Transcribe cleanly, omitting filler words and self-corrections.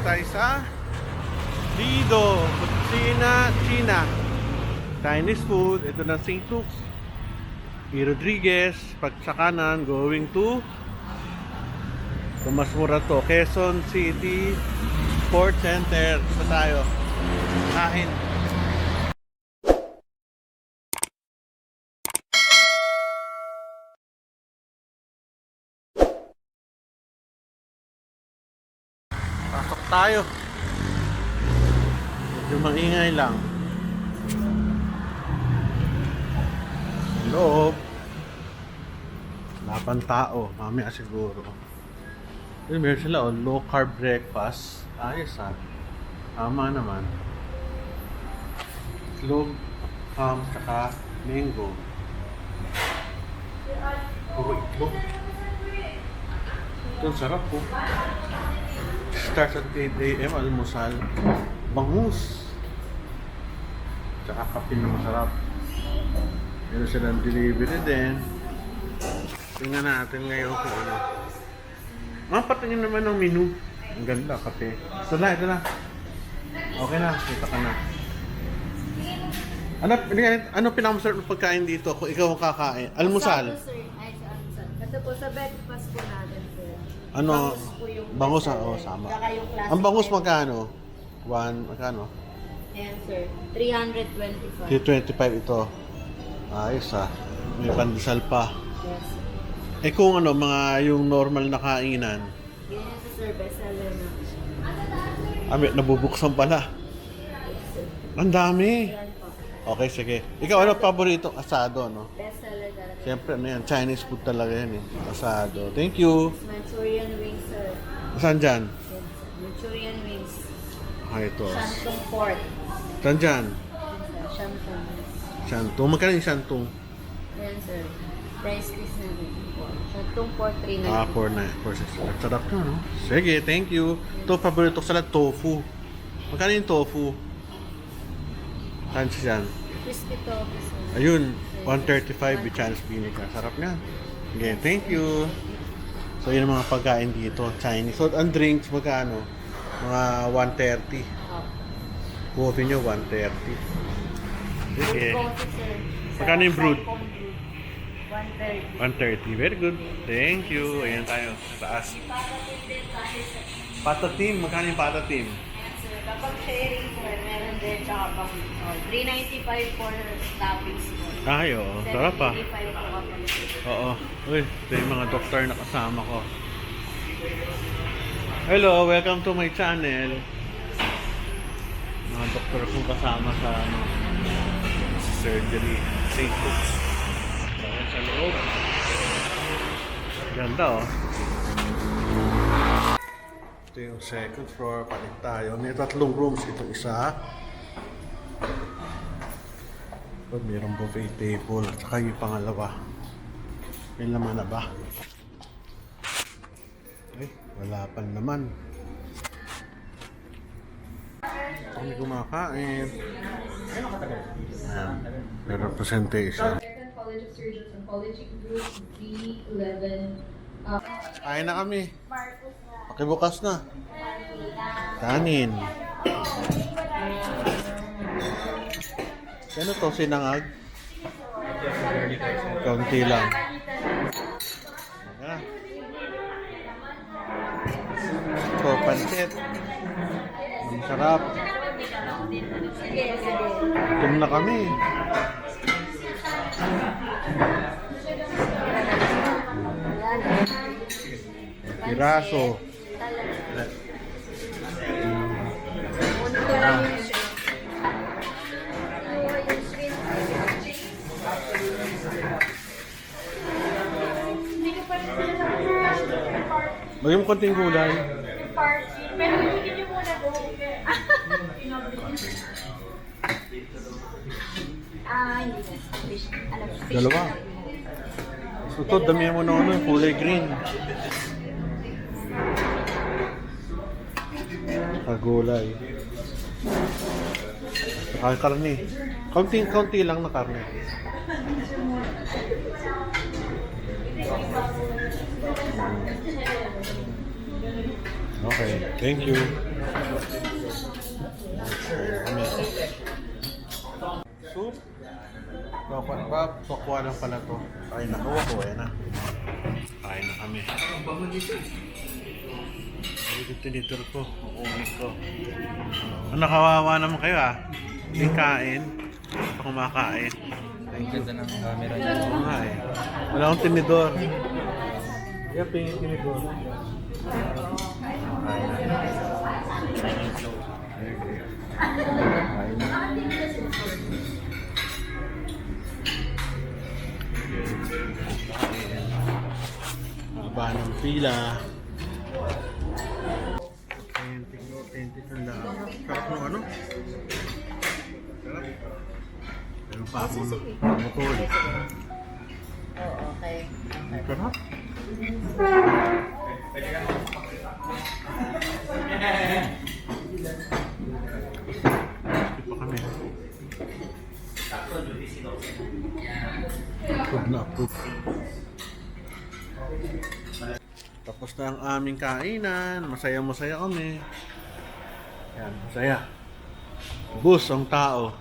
tayo sa Lido, Kusina, China. Chinese food. Ito na St. Luke's. E. Rodriguez. Pag sa kanan, going to Tomas Morato, Quezon City Sport Center. Ito tayo. Kain. Pasok tayo. Medyo maingay lang. Loob. Lapan tao. Mamaya siguro. Meron sila low carb breakfast. Ayos ha. Tama naman. Itlog, ham, tsaka mango. Puro itlog. Ito, sarap po. Starts at 8 a.m. Almusal. Bangus. Tsaka kape na masarap. Meron silang delivery din. Tingnan natin ngayon kung ano. Patingin naman ng menu. Ang ganda, kape. Ito na. Okay na, kita ka na. Ano pinakamasarap na pagkain dito kung ikaw ang kakain? Almusal? Ito po sa breakfast po natin po. Ano? Bangus po sama. Saka yung classic Ang bangus bread. magkano? Magkano? Ayan sir, 325. 25 ito. Ayos May pandesal pa. Yes. Kung mga yung normal na kainan. Yan sa sir, bestseller na. Nabubuksan pala. Ang dami. Yan po. Okay, sige. Ikaw, paborito? Asado, no? Bestseller talaga. Siyempre, yan. Chinese food talaga yan, eh. Asado. Thank you. Manchurian wings sir. Saan dyan? Yan, sir. Manchurian wings. Ito. Shantung pork. Saan dyan? Yan, sir. Shantung. Shantung. Magkano yung shantung? Ayan sir. Price list natin. Shantung pork 390. 4.6. Sarap na, no? Sige, thank you. Ito, paborito ko salad, tofu. Magkano yung tofu? Saan siya? Crispy tofu sir. Ayun, 135 with Chinese vinegar. Sarap nga. Okay, thank you. So, yun ang mga pagkain dito. Chinese. So, ang drinks, magkano? Mga 130. Coffee nyo, 130. Sige. Coffee sir. Magkano yung brewed? 130. 130. Very good. Thank you. Ayan tayo. Sa taas. Patatim. Magkano yung patatim? Ayan sir. Kapag sharing sir, meron din tsaka pang 395 for toppings po. Ay, oo. Sarap pa. 785 po kapag Oo. Uy, ito yung mga doktor na kasama ko. Hello, welcome to my channel. Mga doktor kong kasama sa surgery. St. Luke's. Sa loob. Ganda, oh. Ito yung second floor. Palit tayo. May 3 rooms. Itong isa. Mayroong buffet table. At saka yung pangalawa. May laman na ba? Ay, wala pa naman. Kami kumakain. Ayan. Pero presentation. College of Surgeons and College Group B11. Kain na kami. Pakibukas na. Kanin. Ano to? Sinangag? Kaunti lang. Ayan. Ito, pancit. Ang sarap. Gutom na kami. Piraso. Bagay mo konting gulay. Pero hindi nyo muna go. Hindi na. Fish. Dalawa. So to, damihan mo na kulay green. Gulay. Saka karne. Kaunti lang na karne. Okay, thank you. Kami. Soup. Dapat ba? Pakuha lang pala to. Kain na. Kuha ko. Ayan na. Kain na kami. Ito tinitor ko. Kukunin ko. Nakawawa naman kayo ah. Hindi kain. Ito kumakain. Ang ganda ng camera niya. Oo nga eh. Wala akong tinidor. Kaya pingin tinidor. Kain na. Kain na. Haba ng pila. Authentic ang lahat. Sarap ng ano? Sarap. Meron pa ako motor. Oo, okay. Sarap. Skip pa kami. Approve na approve. Tapos na ang aming kainan. Masaya-masaya kami. Yan, masaya. Bus ang tao.